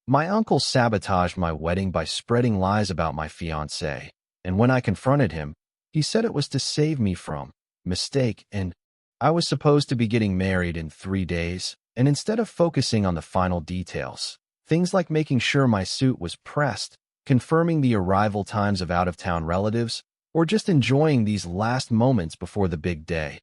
My uncle sabotaged my wedding by spreading lies about my fiancée, and when I confronted him, he said it was to save me from mistake, and I was supposed to be getting married in 3 days, and instead of focusing on the final details, things like making sure my suit was pressed, confirming the arrival times of out-of-town relatives, or just enjoying these last moments before the big day,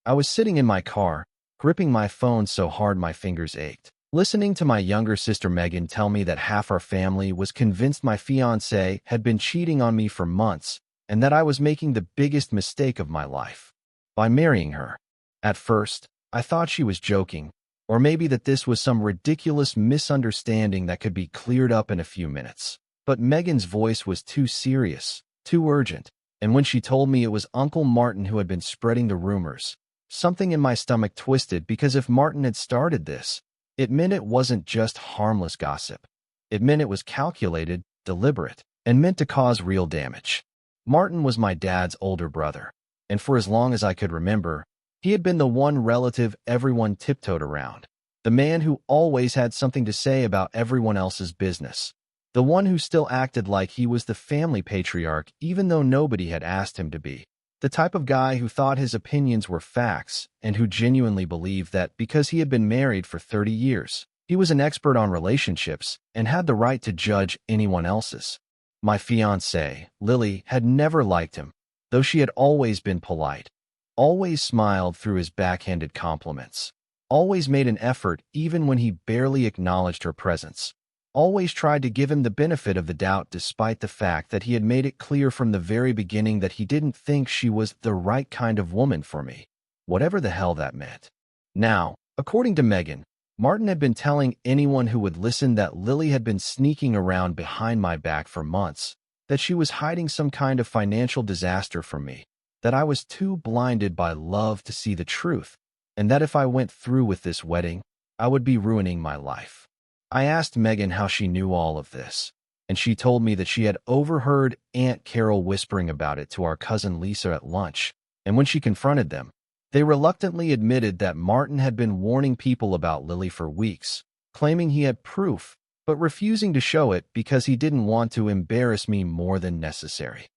I was sitting in my car, gripping my phone so hard my fingers ached, listening to my younger sister Megan tell me that half our family was convinced my fiancé had been cheating on me for months and that I was making the biggest mistake of my life by marrying her. At first, I thought she was joking, or maybe that this was some ridiculous misunderstanding that could be cleared up in a few minutes. But Megan's voice was too serious, too urgent, and when she told me it was Uncle Martin who had been spreading the rumors, something in my stomach twisted because if Martin had started this, it meant it wasn't just harmless gossip. It meant it was calculated, deliberate, and meant to cause real damage. Martin was my dad's older brother, and for as long as I could remember, he had been the one relative everyone tiptoed around, the man who always had something to say about everyone else's business, the one who still acted like he was the family patriarch even though nobody had asked him to be, the type of guy who thought his opinions were facts and who genuinely believed that because he had been married for 30 years, he was an expert on relationships and had the right to judge anyone else's. My fiancée, Lily, had never liked him, though she had always been polite, always smiled through his backhanded compliments, always made an effort even when he barely acknowledged her presence, always tried to give him the benefit of the doubt despite the fact that he had made it clear from the very beginning that he didn't think she was the right kind of woman for me, whatever the hell that meant. Now, according to Megan, Martin had been telling anyone who would listen that Lily had been sneaking around behind my back for months, that she was hiding some kind of financial disaster from me, that I was too blinded by love to see the truth, and that if I went through with this wedding, I would be ruining my life. I asked Megan how she knew all of this, and she told me that she had overheard Aunt Carol whispering about it to our cousin Lisa at lunch, and when she confronted them, they reluctantly admitted that Martin had been warning people about Lily for weeks, claiming he had proof, but refusing to show it because he didn't want to embarrass me more than necessary.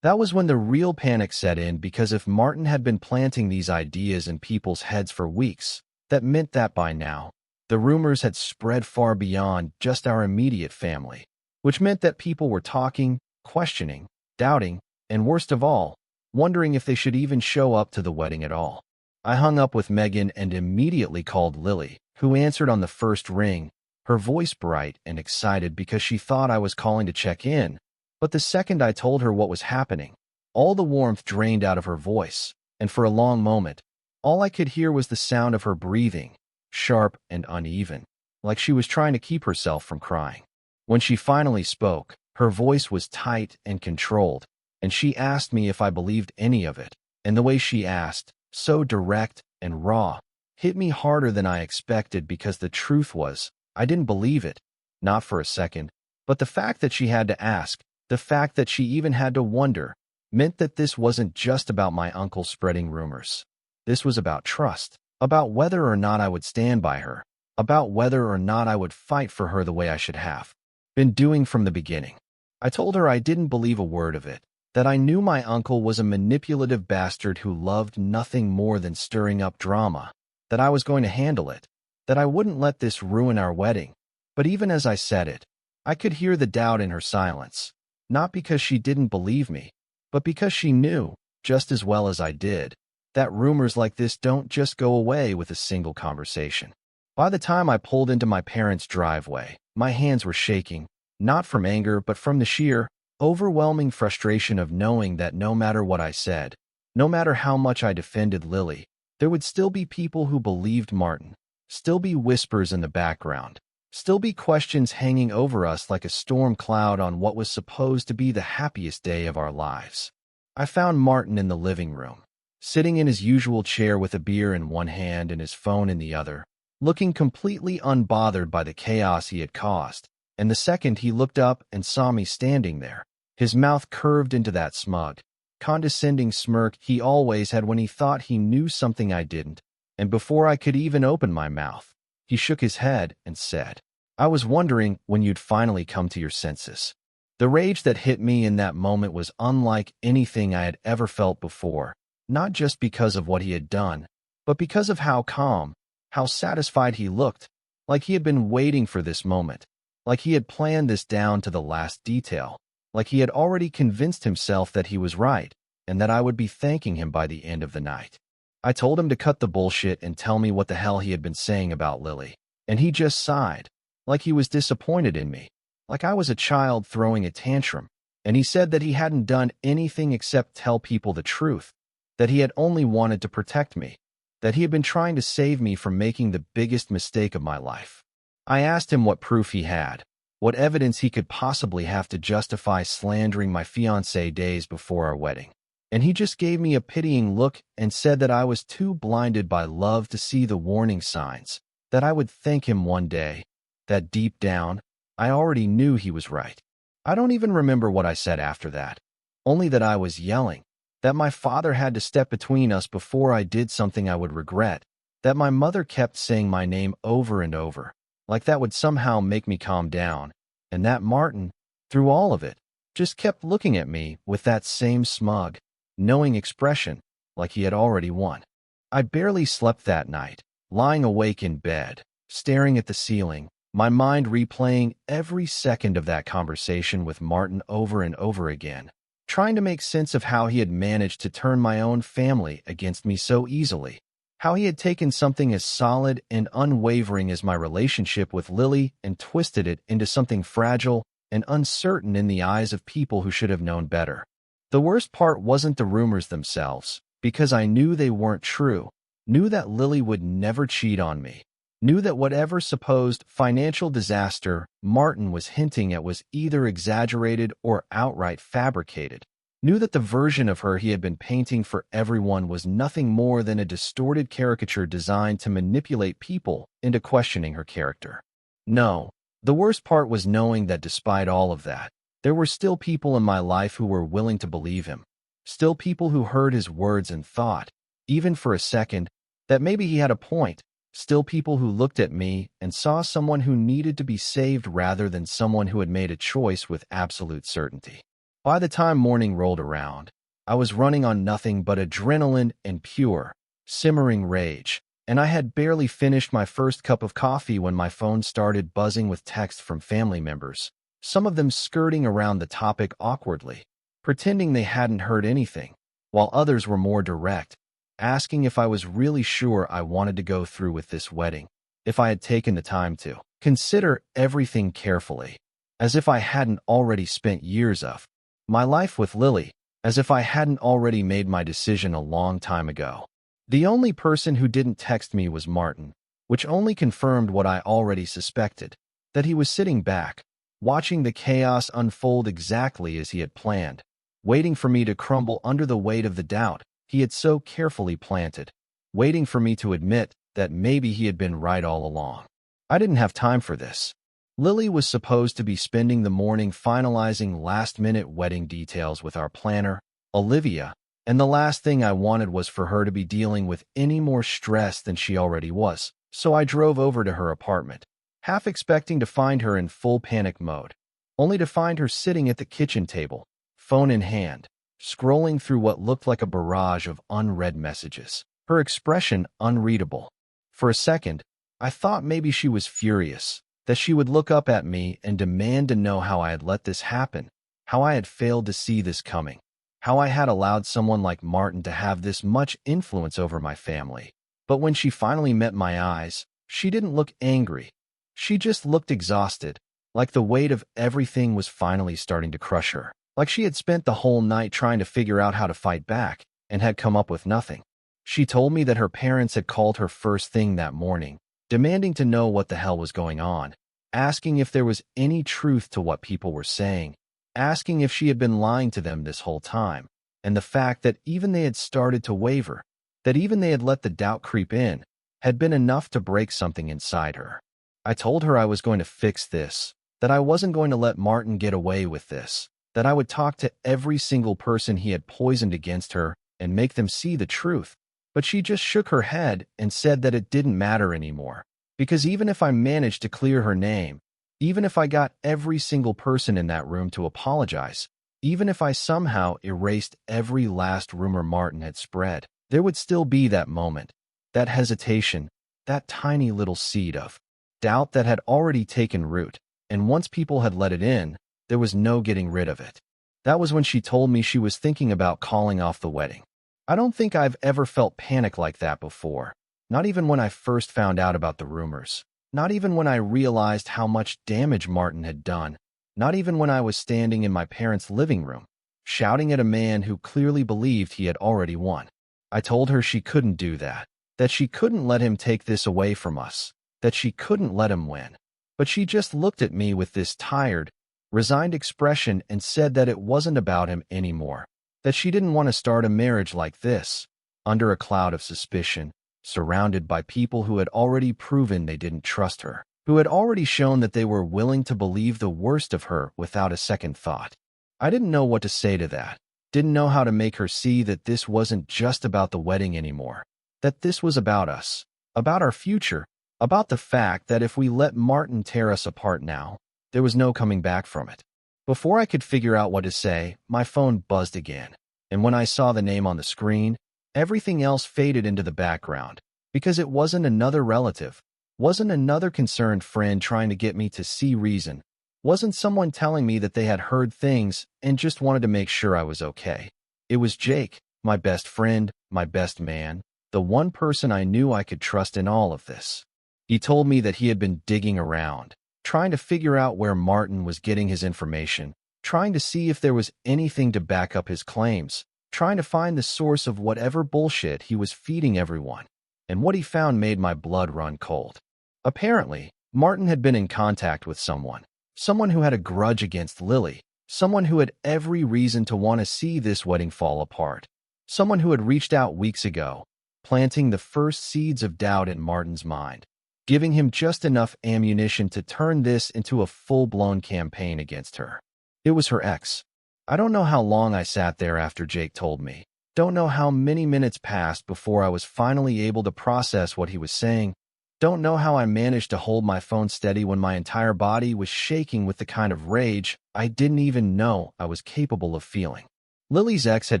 That was when the real panic set in, because if Martin had been planting these ideas in people's heads for weeks, that meant that by now, the rumors had spread far beyond just our immediate family, which meant that people were talking, questioning, doubting, and worst of all, wondering if they should even show up to the wedding at all. I hung up with Megan and immediately called Lily, who answered on the first ring, her voice bright and excited because she thought I was calling to check in. But the second I told her what was happening, all the warmth drained out of her voice, and for a long moment, all I could hear was the sound of her breathing, sharp and uneven, like she was trying to keep herself from crying. When she finally spoke, her voice was tight and controlled, and she asked me if I believed any of it, and the way she asked, so direct and raw, hit me harder than I expected because the truth was, I didn't believe it, not for a second, but the fact that she had to ask, the fact that she even had to wonder, meant that this wasn't just about my uncle spreading rumors. This was about trust, about whether or not I would stand by her, about whether or not I would fight for her the way I should have been doing from the beginning. I told her I didn't believe a word of it, that I knew my uncle was a manipulative bastard who loved nothing more than stirring up drama, that I was going to handle it, that I wouldn't let this ruin our wedding. But even as I said it, I could hear the doubt in her silence, not because she didn't believe me, but because she knew, just as well as I did, that rumors like this don't just go away with a single conversation. By the time I pulled into my parents' driveway, my hands were shaking, not from anger but from the sheer, overwhelming frustration of knowing that no matter what I said, no matter how much I defended Lily, there would still be people who believed Martin, still be whispers in the background, still be questions hanging over us like a storm cloud on what was supposed to be the happiest day of our lives. I found Martin in the living room, sitting in his usual chair with a beer in one hand and his phone in the other, looking completely unbothered by the chaos he had caused, and the second he looked up and saw me standing there, his mouth curved into that smug, condescending smirk he always had when he thought he knew something I didn't, and before I could even open my mouth, he shook his head and said, I was wondering when you'd finally come to your senses. The rage that hit me in that moment was unlike anything I had ever felt before, not just because of what he had done, but because of how calm, how satisfied he looked, like he had been waiting for this moment, like he had planned this down to the last detail, like he had already convinced himself that he was right, and that I would be thanking him by the end of the night. I told him to cut the bullshit and tell me what the hell he had been saying about Lily, and he just sighed, like he was disappointed in me, like I was a child throwing a tantrum, and he said that he hadn't done anything except tell people the truth, that he had only wanted to protect me, that he had been trying to save me from making the biggest mistake of my life. I asked him what proof he had, what evidence he could possibly have to justify slandering my fiancée days before our wedding. And he just gave me a pitying look and said that I was too blinded by love to see the warning signs, that I would thank him one day, that deep down, I already knew he was right. I don't even remember what I said after that, only that I was yelling, that my father had to step between us before I did something I would regret, that my mother kept saying my name over and over, like that would somehow make me calm down, and that Martin, through all of it, just kept looking at me with that same smug, knowing expression, like he had already won. I barely slept that night, lying awake in bed, staring at the ceiling, my mind replaying every second of that conversation with Martin over and over again, trying to make sense of how he had managed to turn my own family against me so easily, how he had taken something as solid and unwavering as my relationship with Lily and twisted it into something fragile and uncertain in the eyes of people who should have known better. The worst part wasn't the rumors themselves, because I knew they weren't true, knew that Lily would never cheat on me, knew that whatever supposed financial disaster Martin was hinting at was either exaggerated or outright fabricated, knew that the version of her he had been painting for everyone was nothing more than a distorted caricature designed to manipulate people into questioning her character. No, the worst part was knowing that despite all of that, there were still people in my life who were willing to believe him, still people who heard his words and thought, even for a second, that maybe he had a point, still people who looked at me and saw someone who needed to be saved rather than someone who had made a choice with absolute certainty. By the time morning rolled around, I was running on nothing but adrenaline and pure, simmering rage, and I had barely finished my first cup of coffee when my phone started buzzing with texts from family members, some of them skirting around the topic awkwardly, pretending they hadn't heard anything, while others were more direct, asking if I was really sure I wanted to go through with this wedding, if I had taken the time to consider everything carefully, as if I hadn't already spent years of my life with Lily, as if I hadn't already made my decision a long time ago. The only person who didn't text me was Martin, which only confirmed what I already suspected, that he was sitting back, watching the chaos unfold exactly as he had planned, waiting for me to crumble under the weight of the doubt he had so carefully planted, waiting for me to admit that maybe he had been right all along. I didn't have time for this. Lily was supposed to be spending the morning finalizing last-minute wedding details with our planner, Olivia, and the last thing I wanted was for her to be dealing with any more stress than she already was, so I drove over to her apartment, half expecting to find her in full panic mode, only to find her sitting at the kitchen table, phone in hand, scrolling through what looked like a barrage of unread messages, her expression unreadable. For a second, I thought maybe she was furious, that she would look up at me and demand to know how I had let this happen, how I had failed to see this coming, how I had allowed someone like Martin to have this much influence over my family. But when she finally met my eyes, she didn't look angry. She just looked exhausted, like the weight of everything was finally starting to crush her, like she had spent the whole night trying to figure out how to fight back and had come up with nothing. She told me that her parents had called her first thing that morning, demanding to know what the hell was going on, asking if there was any truth to what people were saying, asking if she had been lying to them this whole time, and the fact that even they had started to waver, that even they had let the doubt creep in, had been enough to break something inside her. I told her I was going to fix this, that I wasn't going to let Martin get away with this, that I would talk to every single person he had poisoned against her and make them see the truth. But she just shook her head and said that it didn't matter anymore, because even if I managed to clear her name, Even if I got every single person in that room to apologize, even if I somehow erased every last rumor Martin had spread, there would still be that moment, that hesitation, that tiny little seed of doubt that had already taken root, and once people had let it in, there was no getting rid of it. That was when she told me she was thinking about calling off the wedding. I don't think I've ever felt panic like that before, not even when I first found out about the rumors, not even when I realized how much damage Martin had done, not even when I was standing in my parents' living room, shouting at a man who clearly believed he had already won. I told her she couldn't do that she couldn't let him take this away from us, that she couldn't let him win. But she just looked at me with this tired, resigned expression and said that it wasn't about him anymore, that she didn't want to start a marriage like this, under a cloud of suspicion, surrounded by people who had already proven they didn't trust her, who had already shown that they were willing to believe the worst of her without a second thought. I didn't know what to say to that, didn't know how to make her see that this wasn't just about the wedding anymore, that this was about us, about our future, about the fact that if we let Martin tear us apart now, there was no coming back from it. Before I could figure out what to say, my phone buzzed again, and when I saw the name on the screen, everything else faded into the background, because it wasn't another relative, wasn't another concerned friend trying to get me to see reason, wasn't someone telling me that they had heard things and just wanted to make sure I was okay. It was Jake, my best friend, my best man, the one person I knew I could trust in all of this. He told me that he had been digging around, trying to figure out where Martin was getting his information, trying to see if there was anything to back up his claims, trying to find the source of whatever bullshit he was feeding everyone. And what he found made my blood run cold. Apparently, Martin had been in contact with someone who had a grudge against Lily, someone who had every reason to want to see this wedding fall apart, someone who had reached out weeks ago, planting the first seeds of doubt in Martin's mind, giving him just enough ammunition to turn this into a full-blown campaign against her. It was her ex. I don't know how long I sat there after Jake told me. Don't know how many minutes passed before I was finally able to process what he was saying. Don't know how I managed to hold my phone steady when my entire body was shaking with the kind of rage I didn't even know I was capable of feeling. Lily's ex had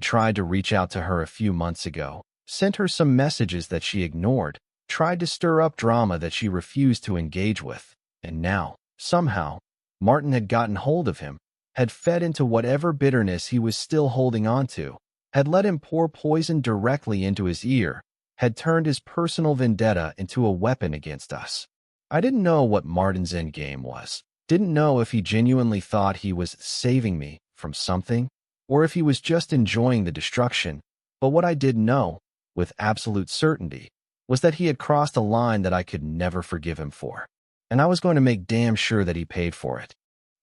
tried to reach out to her a few months ago, sent her some messages that she ignored, tried to stir up drama that she refused to engage with, and now, somehow, Martin had gotten hold of him, had fed into whatever bitterness he was still holding on to, had let him pour poison directly into his ear, had turned his personal vendetta into a weapon against us. I didn't know what Martin's endgame was, didn't know if he genuinely thought he was saving me from something, or if he was just enjoying the destruction, but what I did know, with absolute certainty, was that he had crossed a line that I could never forgive him for, and I was going to make damn sure that he paid for it.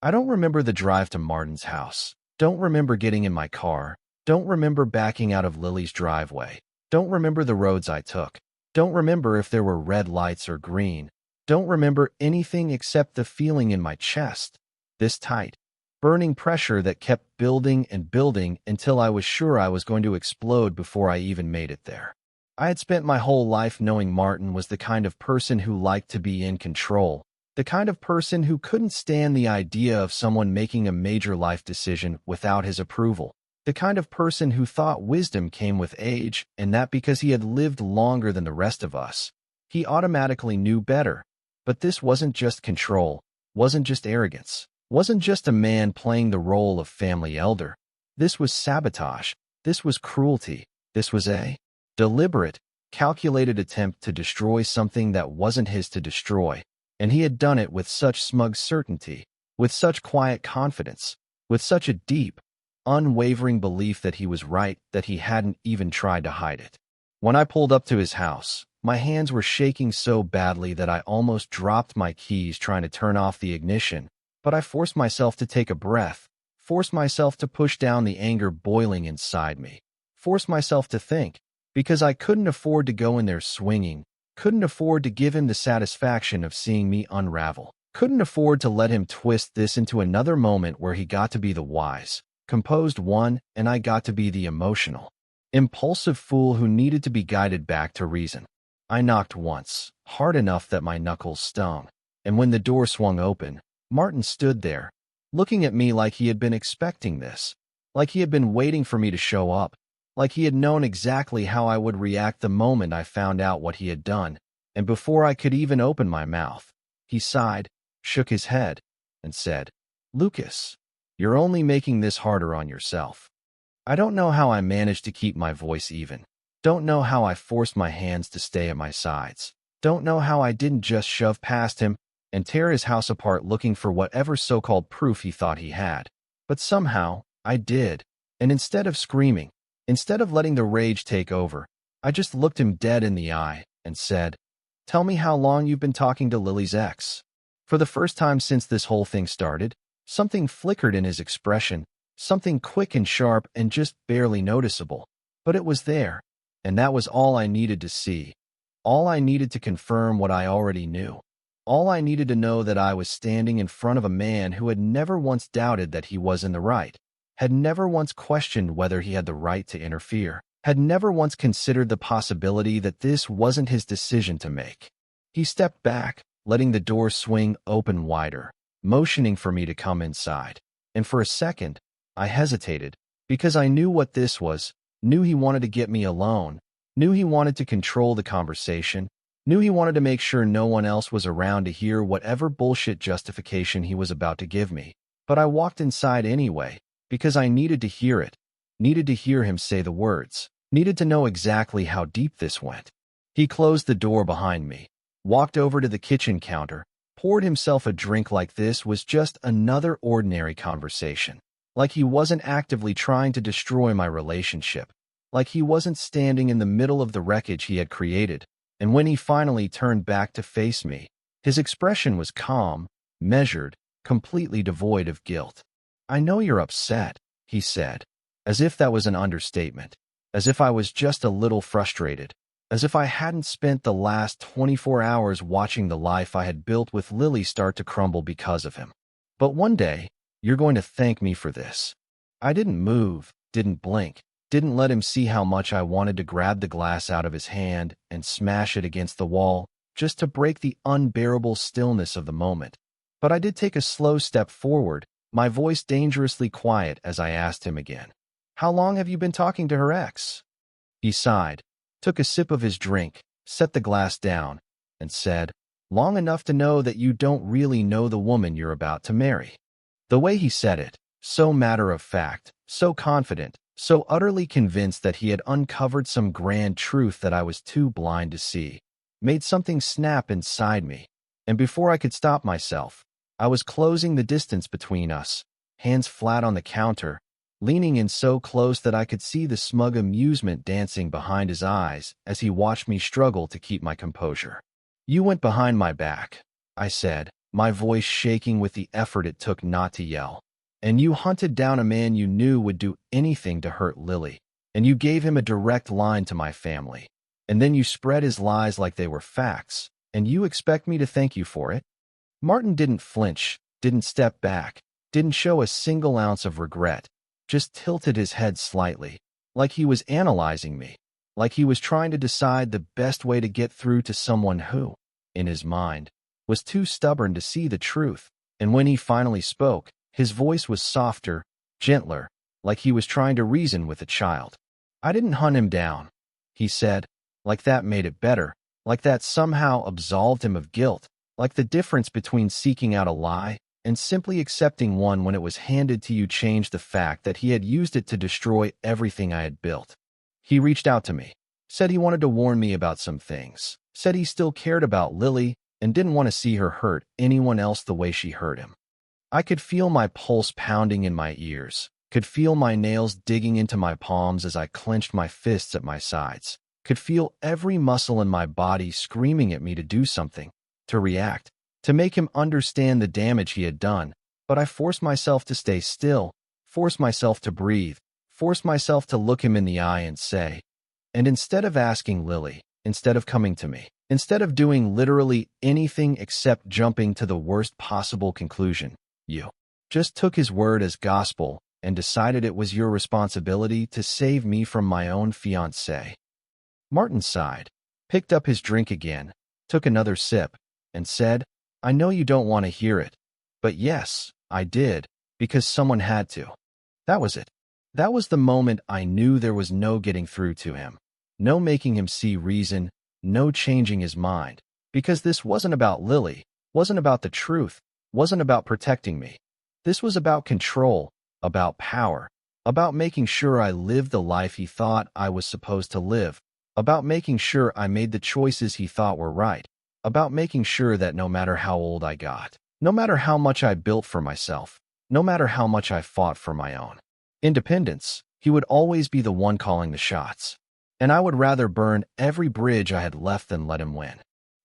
I don't remember the drive to Martin's house, don't remember getting in my car, don't remember backing out of Lily's driveway, don't remember the roads I took, don't remember if there were red lights or green, don't remember anything except the feeling in my chest, this tight, burning pressure that kept building and building until I was sure I was going to explode before I even made it there. I had spent my whole life knowing Martin was the kind of person who liked to be in control, the kind of person who couldn't stand the idea of someone making a major life decision without his approval, the kind of person who thought wisdom came with age and that because he had lived longer than the rest of us, he automatically knew better. But this wasn't just control, wasn't just arrogance, wasn't just a man playing the role of family elder. This was sabotage, this was cruelty, this was a deliberate, calculated attempt to destroy something that wasn't his to destroy, and he had done it with such smug certainty, with such quiet confidence, with such a deep, unwavering belief that he was right that he hadn't even tried to hide it. When I pulled up to his house, my hands were shaking so badly that I almost dropped my keys trying to turn off the ignition, but I forced myself to take a breath, forced myself to push down the anger boiling inside me, forced myself to think, because I couldn't afford to go in there swinging, couldn't afford to give him the satisfaction of seeing me unravel, couldn't afford to let him twist this into another moment where he got to be the wise, composed one and I got to be the emotional, impulsive fool who needed to be guided back to reason. I knocked once, hard enough that my knuckles stung, and when the door swung open, Martin stood there, looking at me like he had been expecting this, like he had been waiting for me to show up, like he had known exactly how I would react the moment I found out what he had done, and before I could even open my mouth, he sighed, shook his head, and said, "Lucas, you're only making this harder on yourself." I don't know how I managed to keep my voice even. Don't know how I forced my hands to stay at my sides. Don't know how I didn't just shove past him and tear his house apart looking for whatever so-called proof he thought he had. But somehow, I did. And instead of screaming, instead of letting the rage take over, I just looked him dead in the eye and said, "Tell me how long you've been talking to Lily's ex." For the first time since this whole thing started, something flickered in his expression, something quick and sharp and just barely noticeable. But it was there, and that was all I needed to see. All I needed to confirm what I already knew. All I needed to know that I was standing in front of a man who had never once doubted that he was in the right, had never once questioned whether he had the right to interfere, had never once considered the possibility that this wasn't his decision to make. He stepped back, letting the door swing open wider, motioning for me to come inside. And for a second, I hesitated, because I knew what this was, knew he wanted to get me alone, knew he wanted to control the conversation, knew he wanted to make sure no one else was around to hear whatever bullshit justification he was about to give me. But I walked inside anyway, because I needed to hear it, needed to hear him say the words, needed to know exactly how deep this went. He closed the door behind me, walked over to the kitchen counter, poured himself a drink like this was just another ordinary conversation, like he wasn't actively trying to destroy my relationship, like he wasn't standing in the middle of the wreckage he had created. And when he finally turned back to face me, his expression was calm, measured, completely devoid of guilt. "I know you're upset," he said, as if that was an understatement, as if I was just a little frustrated, as if I hadn't spent the last 24 hours watching the life I had built with Lily start to crumble because of him. "But one day, you're going to thank me for this." I didn't move, didn't blink, didn't let him see how much I wanted to grab the glass out of his hand and smash it against the wall, just to break the unbearable stillness of the moment. But I did take a slow step forward, my voice dangerously quiet as I asked him again, "How long have you been talking to her ex?" He sighed, took a sip of his drink, set the glass down, and said, "Long enough to know that you don't really know the woman you're about to marry." The way he said it, so matter of fact, so confident, so utterly convinced that he had uncovered some grand truth that I was too blind to see, made something snap inside me, and before I could stop myself, I was closing the distance between us, hands flat on the counter, leaning in so close that I could see the smug amusement dancing behind his eyes as he watched me struggle to keep my composure. "You went behind my back," I said, my voice shaking with the effort it took not to yell. "And you hunted down a man you knew would do anything to hurt Lily, and you gave him a direct line to my family. And then you spread his lies like they were facts, and you expect me to thank you for it?" Martin didn't flinch, didn't step back, didn't show a single ounce of regret, just tilted his head slightly, like he was analyzing me, like he was trying to decide the best way to get through to someone who, in his mind, was too stubborn to see the truth. And when he finally spoke, his voice was softer, gentler, like he was trying to reason with a child. "I didn't hunt him down," he said, like that made it better, like that somehow absolved him of guilt, like the difference between seeking out a lie and simply accepting one when it was handed to you changed the fact that he had used it to destroy everything I had built. He reached out to me, said he wanted to warn me about some things, said he still cared about Lily and didn't want to see her hurt anyone else the way she hurt him. I could feel my pulse pounding in my ears, could feel my nails digging into my palms as I clenched my fists at my sides, could feel every muscle in my body screaming at me to do something, to react, to make him understand the damage he had done. But I forced myself to stay still, forced myself to breathe, forced myself to look him in the eye and say, "And instead of asking Lily, instead of coming to me, instead of doing literally anything except jumping to the worst possible conclusion, you just took his word as gospel and decided it was your responsibility to save me from my own fiancée." Martin sighed, picked up his drink again, took another sip, and said, "I know you don't want to hear it, But yes, I did, because someone had to. That was it. That was the moment I knew there was no getting through to him. No making him see reason, no changing his mind. Because this wasn't about Lily, wasn't about the truth, wasn't about protecting me. This was about control, about power, about making sure I lived the life he thought I was supposed to live, about making sure I made the choices he thought were right, about making sure that no matter how old I got, no matter how much I built for myself, no matter how much I fought for my own independence, he would always be the one calling the shots. And I would rather burn every bridge I had left than let him win.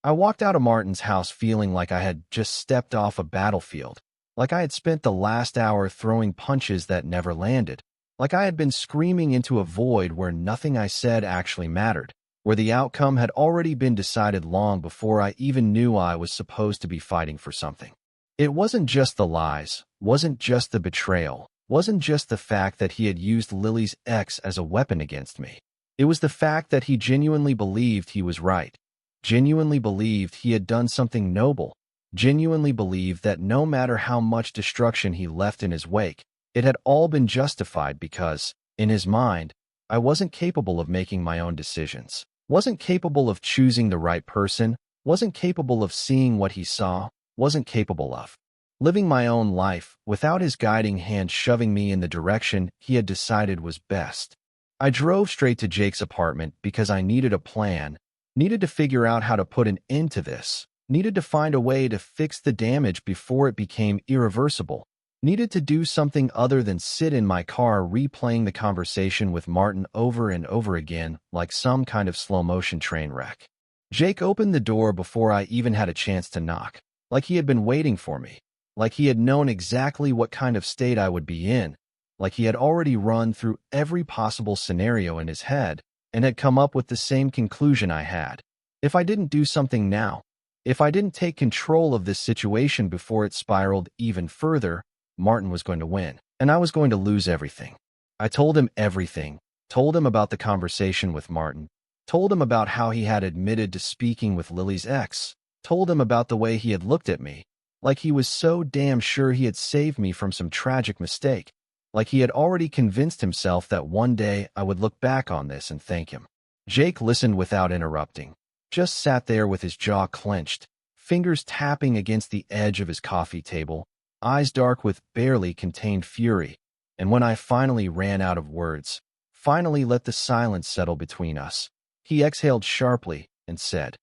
I walked out of Martin's house feeling like I had just stepped off a battlefield, like I had spent the last hour throwing punches that never landed, like I had been screaming into a void where nothing I said actually mattered, where the outcome had already been decided long before I even knew I was supposed to be fighting for something. It wasn't just the lies, wasn't just the betrayal, wasn't just the fact that he had used Lily's ex as a weapon against me. It was the fact that he genuinely believed he was right, genuinely believed he had done something noble, genuinely believed that no matter how much destruction he left in his wake, it had all been justified because, in his mind, I wasn't capable of making my own decisions, wasn't capable of choosing the right person, wasn't capable of seeing what he saw, wasn't capable of living my own life without his guiding hand shoving me in the direction he had decided was best. I drove straight to Jake's apartment because I needed a plan, needed to figure out how to put an end to this, needed to find a way to fix the damage before it became irreversible, needed to do something other than sit in my car replaying the conversation with Martin over and over again like some kind of slow-motion train wreck. Jake opened the door before I even had a chance to knock, like he had been waiting for me, like he had known exactly what kind of state I would be in, like he had already run through every possible scenario in his head and had come up with the same conclusion I had. If I didn't do something now, if I didn't take control of this situation before it spiraled even further, Martin was going to win, and I was going to lose everything. I told him everything, told him about the conversation with Martin, told him about how he had admitted to speaking with Lily's ex, told him about the way he had looked at me, like he was so damn sure he had saved me from some tragic mistake, like he had already convinced himself that one day I would look back on this and thank him. Jake listened without interrupting, just sat there with his jaw clenched, fingers tapping against the edge of his coffee table, eyes dark with barely contained fury, and when I finally ran out of words, finally let the silence settle between us, he exhaled sharply and said,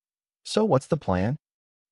"So what's the plan?"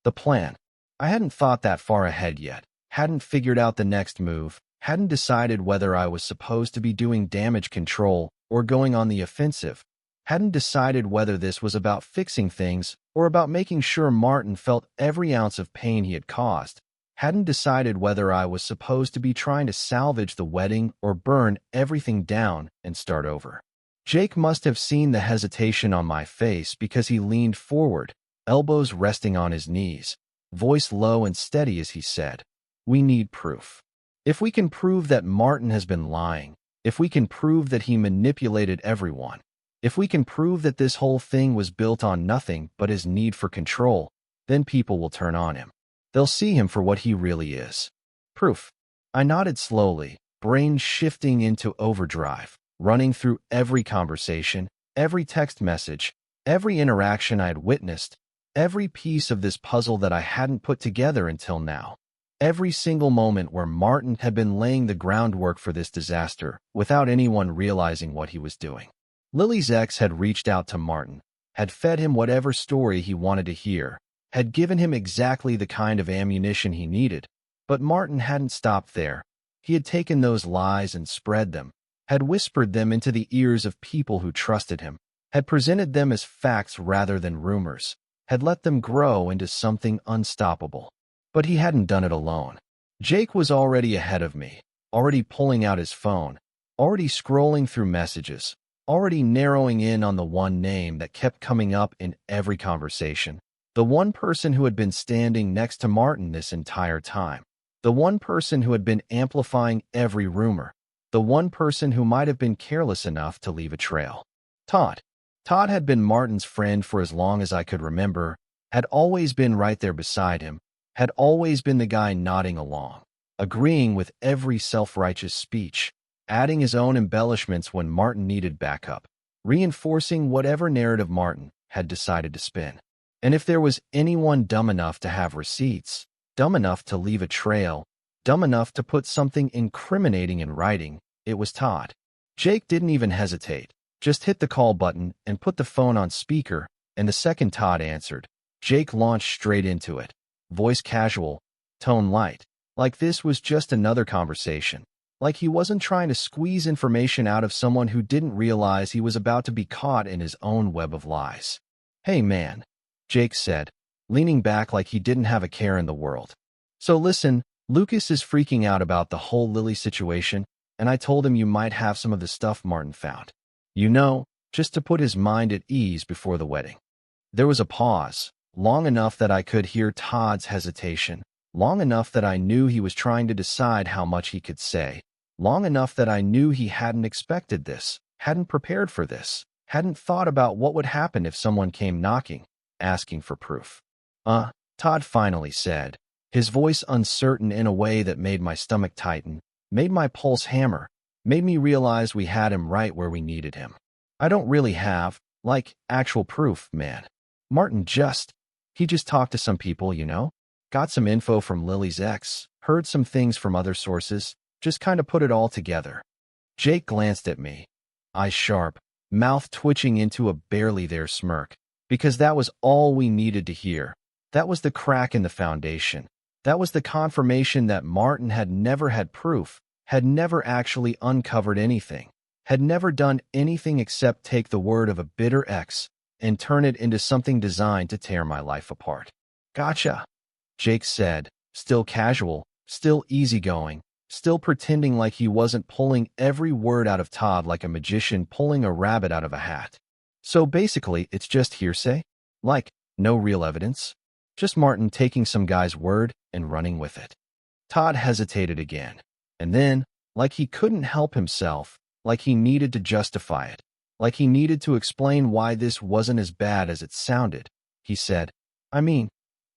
The plan. I hadn't thought that far ahead yet, hadn't figured out the next move, hadn't decided whether I was supposed to be doing damage control or going on the offensive, hadn't decided whether this was about fixing things or about making sure Martin felt every ounce of pain he had caused, hadn't decided whether I was supposed to be trying to salvage the wedding or burn everything down and start over. Jake must have seen the hesitation on my face because he leaned forward, elbows resting on his knees, voice low and steady as he said, "We need proof. If we can prove that Martin has been lying, if we can prove that he manipulated everyone, if we can prove that this whole thing was built on nothing but his need for control, then people will turn on him. They'll see him for what he really is." Proof. I nodded slowly, brain shifting into overdrive, running through every conversation, every text message, every interaction I had witnessed, every piece of this puzzle that I hadn't put together until now. Every single moment where Martin had been laying the groundwork for this disaster without anyone realizing what he was doing. Lily's ex had reached out to Martin, had fed him whatever story he wanted to hear, had given him exactly the kind of ammunition he needed, but Martin hadn't stopped there. He had taken those lies and spread them, had whispered them into the ears of people who trusted him, had presented them as facts rather than rumors, had let them grow into something unstoppable. But he hadn't done it alone. Jake was already ahead of me, already pulling out his phone, already scrolling through messages, already narrowing in on the one name that kept coming up in every conversation, the one person who had been standing next to Martin this entire time, the one person who had been amplifying every rumor, the one person who might have been careless enough to leave a trail. Todd. Todd had been Martin's friend for as long as I could remember, had always been right there beside him, had always been the guy nodding along, agreeing with every self-righteous speech, adding his own embellishments when Martin needed backup, reinforcing whatever narrative Martin had decided to spin. And if there was anyone dumb enough to have receipts, dumb enough to leave a trail, dumb enough to put something incriminating in writing, it was Todd. Jake didn't even hesitate, just hit the call button and put the phone on speaker, and the second Todd answered, Jake launched straight into it. Voice casual, tone light, like this was just another conversation. Like he wasn't trying to squeeze information out of someone who didn't realize he was about to be caught in his own web of lies. Hey man, Jake said, leaning back like he didn't have a care in the world. So listen, Lucas is freaking out about the whole Lily situation, and I told him you might have some of the stuff Martin found. You know, just to put his mind at ease before the wedding. There was a pause, long enough that I could hear Todd's hesitation, long enough that I knew he was trying to decide how much he could say, long enough that I knew he hadn't expected this, hadn't prepared for this, hadn't thought about what would happen if someone came knocking, asking for proof. Todd finally said, his voice uncertain in a way that made my stomach tighten, made my pulse hammer, made me realize we had him right where we needed him. I don't really have, like, actual proof, man. Martin he just talked to some people, you know? Got some info from Lily's ex, heard some things from other sources, just kind of put it all together. Jake glanced at me, eyes sharp, mouth twitching into a barely there smirk, because that was all we needed to hear. That was the crack in the foundation. That was the confirmation that Martin had never had proof, had never actually uncovered anything, had never done anything except take the word of a bitter ex and turn it into something designed to tear my life apart. Gotcha, Jake said, still casual, still easygoing, still pretending like he wasn't pulling every word out of Todd like a magician pulling a rabbit out of a hat. So basically, it's just hearsay? Like, no real evidence? Just Martin taking some guy's word and running with it. Todd hesitated again. And then, like he couldn't help himself, like he needed to justify it, like he needed to explain why this wasn't as bad as it sounded, he said, I mean,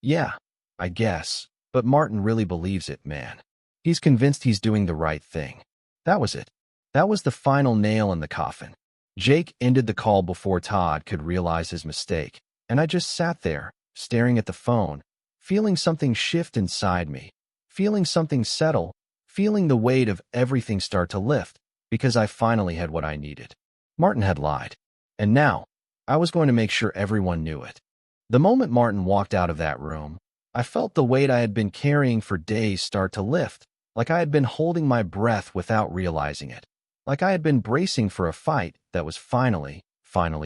yeah, I guess, but Martin really believes it, man. He's convinced he's doing the right thing. That was it. That was the final nail in the coffin. Jake ended the call before Todd could realize his mistake, and I just sat there, staring at the phone, feeling something shift inside me, feeling something settle, feeling the weight of everything start to lift, because I finally had what I needed. Martin had lied, and now I was going to make sure everyone knew it. The moment Martin walked out of that room, I felt the weight I had been carrying for days start to lift, like I had been holding my breath without realizing it, like I had been bracing for a fight that was finally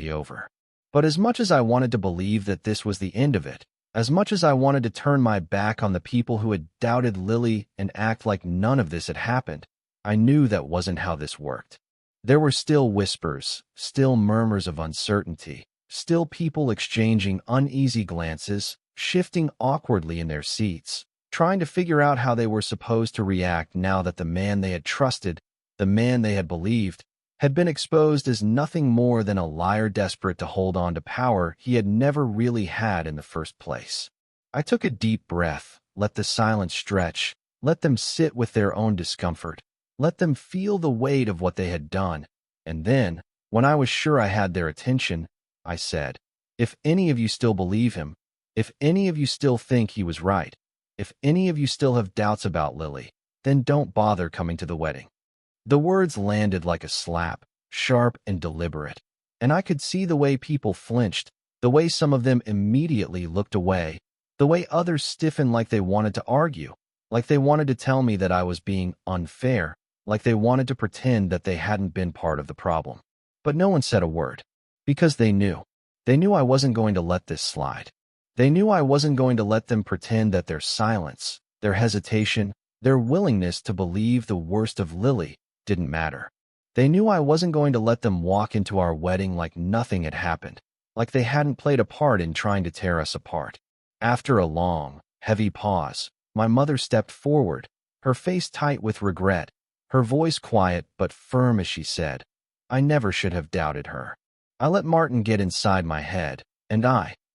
over. But as much as I wanted to believe that this was the end of it, as much as I wanted to turn my back on the people who had doubted Lily and act like none of this had happened, I knew that wasn't how this worked. There were still whispers, still murmurs of uncertainty, still people exchanging uneasy glances, shifting awkwardly in their seats, trying to figure out how they were supposed to react now that the man they had trusted, the man they had believed, had been exposed as nothing more than a liar desperate to hold on to power he had never really had in the first place. I took a deep breath, let the silence stretch, let them sit with their own discomfort, let them feel the weight of what they had done, and then, when I was sure I had their attention, I said, if any of you still believe him, if any of you still think he was right, if any of you still have doubts about Lily, then don't bother coming to the wedding. The words landed like a slap, sharp and deliberate, and I could see the way people flinched, the way some of them immediately looked away, the way others stiffened like they wanted to argue, like they wanted to tell me that I was being unfair, like they wanted to pretend that they hadn't been part of the problem. But no one said a word, because they knew. They knew I wasn't going to let this slide. They knew I wasn't going to let them pretend that their silence, their hesitation, their willingness to believe the worst of Lily didn't matter. They knew I wasn't going to let them walk into our wedding like nothing had happened, like they hadn't played a part in trying to tear us apart. After a long, heavy pause, my mother stepped forward, her face tight with regret, her voice quiet but firm as she said, I never should have doubted her. I let Martin get inside my head, and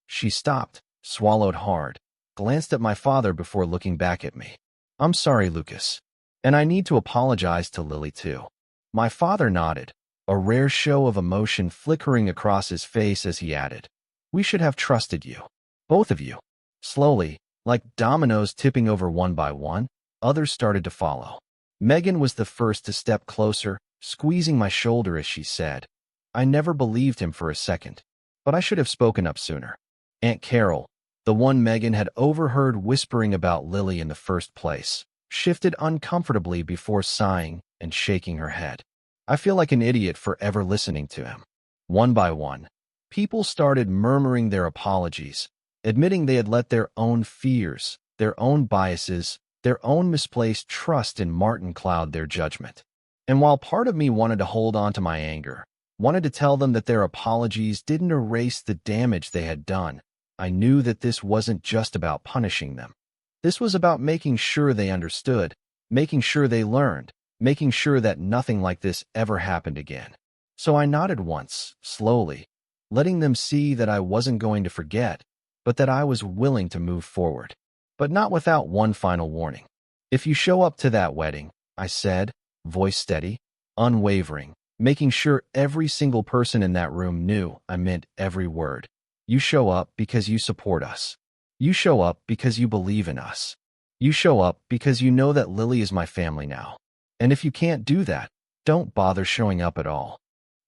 she stopped, swallowed hard, glanced at my father before looking back at me. I'm sorry, Lucas. And I need to apologize to Lily too. My father nodded, a rare show of emotion flickering across his face as he added, we should have trusted you. Both of you. Slowly, like dominoes tipping over one by one, others started to follow. Megan was the first to step closer, squeezing my shoulder as she said, I never believed him for a second, but I should have spoken up sooner. Aunt Carol, the one Megan had overheard whispering about Lily in the first place, shifted uncomfortably before sighing and shaking her head. I feel like an idiot for ever listening to him. One by one, people started murmuring their apologies, admitting they had let their own fears, their own biases, their own misplaced trust in Martin cloud their judgment. And while part of me wanted to hold on to my anger, wanted to tell them that their apologies didn't erase the damage they had done, I knew that this wasn't just about punishing them. This was about making sure they understood, making sure they learned, making sure that nothing like this ever happened again. So I nodded once, slowly, letting them see that I wasn't going to forget, but that I was willing to move forward. But not without one final warning. If you show up to that wedding, I said, voice steady, unwavering, making sure every single person in that room knew I meant every word. You show up because you support us. You show up because you believe in us. You show up because you know that Lily is my family now. And if you can't do that, don't bother showing up at all.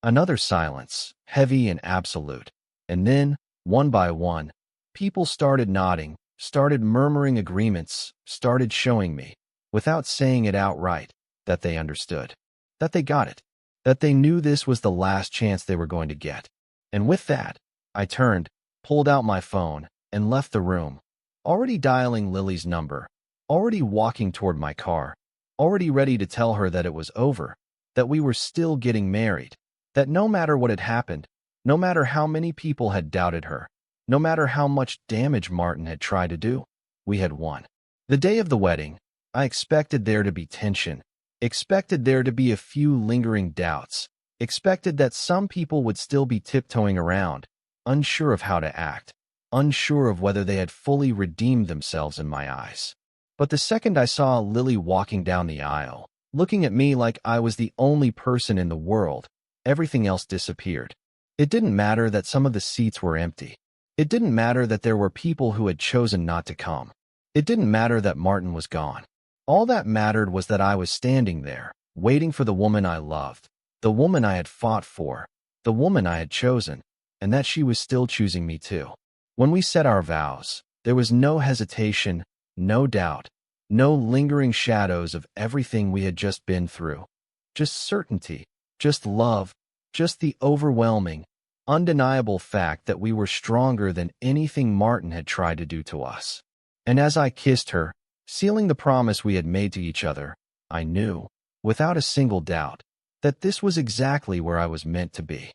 Another silence, heavy and absolute. And then, one by one, people started nodding, started murmuring agreements, started showing me, without saying it outright, that they understood, that they got it, that they knew this was the last chance they were going to get. And with that, I turned, pulled out my phone, and left the room, already dialing Lily's number, already walking toward my car, already ready to tell her that it was over, that we were still getting married, that no matter what had happened, no matter how many people had doubted her, no matter how much damage Martin had tried to do, we had won. The day of the wedding, I expected there to be tension, expected there to be a few lingering doubts, expected that some people would still be tiptoeing around, unsure of how to act, unsure of whether they had fully redeemed themselves in my eyes. But the second I saw Lily walking down the aisle, looking at me like I was the only person in the world, everything else disappeared. It didn't matter that some of the seats were empty. It didn't matter that there were people who had chosen not to come. It didn't matter that Martin was gone. All that mattered was that I was standing there, waiting for the woman I loved, the woman I had fought for, the woman I had chosen, and that she was still choosing me too. When we said our vows, there was no hesitation, no doubt, no lingering shadows of everything we had just been through. Just certainty, just love, just the overwhelming, undeniable fact that we were stronger than anything Martin had tried to do to us. And as I kissed her, sealing the promise we had made to each other, I knew, without a single doubt, that this was exactly where I was meant to be.